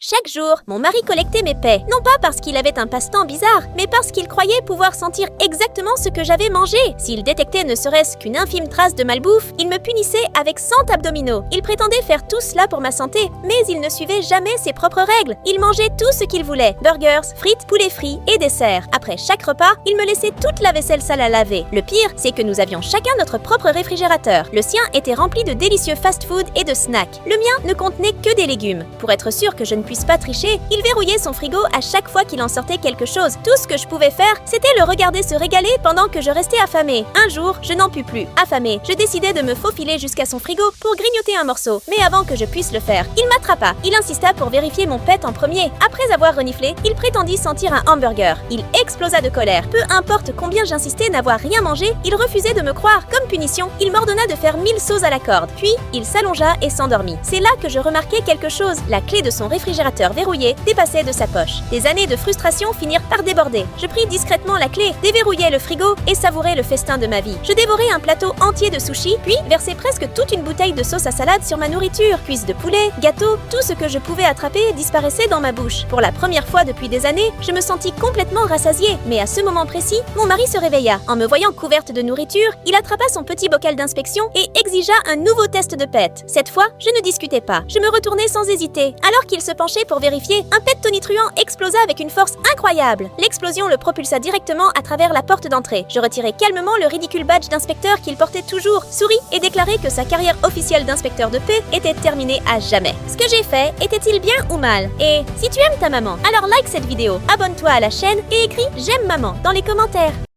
Chaque jour, mon mari collectait mes paix, non pas parce qu'il avait un passe-temps bizarre, mais parce qu'il croyait pouvoir sentir exactement ce que j'avais mangé. S'il détectait ne serait-ce qu'une infime trace de malbouffe, il me punissait avec 100 abdominaux. Il prétendait faire tout cela pour ma santé, mais il ne suivait jamais ses propres règles. Il mangeait tout ce qu'il voulait, burgers, frites, poulet frit et desserts. Après chaque repas, il me laissait toute la vaisselle sale à laver. Le pire, c'est que nous avions chacun notre propre réfrigérateur. Le sien était rempli de délicieux fast-food et de snacks. Le mien ne contenait que des légumes. Pour être sûr que je ne puisse pas tricher, il verrouillait son frigo à chaque fois qu'il en sortait quelque chose. Tout ce que je pouvais faire, c'était le regarder se régaler pendant que je restais affamée. Un jour, je n'en pus plus. Affamée, je décidai de me faufiler jusqu'à son frigo pour grignoter un morceau. Mais avant que je puisse le faire, il m'attrapa. Il insista pour vérifier mon pet en premier. Après avoir reniflé, il prétendit sentir un hamburger. Il explosa de colère. Peu importe combien j'insistais n'avoir rien mangé, il refusait de me croire. Comme punition, il m'ordonna de faire 1000 sauts à la corde. Puis, il s'allongea et s'endormit. C'est là que je remarquai quelque chose. La clé de son réfrigérateur verrouillé dépassait de sa poche. Des années de frustration finirent par déborder. Je pris discrètement la clé, déverrouillai le frigo et savourai le festin de ma vie. Je dévorai un plateau entier de sushis, puis versai presque toute une bouteille de sauce à salade sur ma nourriture. Cuisses de poulet, gâteaux, tout ce que je pouvais attraper disparaissait dans ma bouche. Pour la première fois depuis des années, je me sentis complètement rassasiée. Mais à ce moment précis, mon mari se réveilla. En me voyant couverte de nourriture, il attrapa son petit bocal d'inspection et exigea un nouveau test de pet. Cette fois, je ne discutais pas. Je me retournai sans hésiter. Alors qu'il se penchait pour vérifier, un pet tonitruant explosa avec une force incroyable. L'explosion le propulsa directement à travers la porte d'entrée. Je retirai calmement le ridicule badge d'inspecteur qu'il portait toujours, souris et déclarai que sa carrière officielle d'inspecteur de paix était terminée à jamais. Ce que j'ai fait était-il bien ou mal? Et si tu aimes ta maman, alors like cette vidéo, abonne-toi à la chaîne et écris « J'aime maman » dans les commentaires.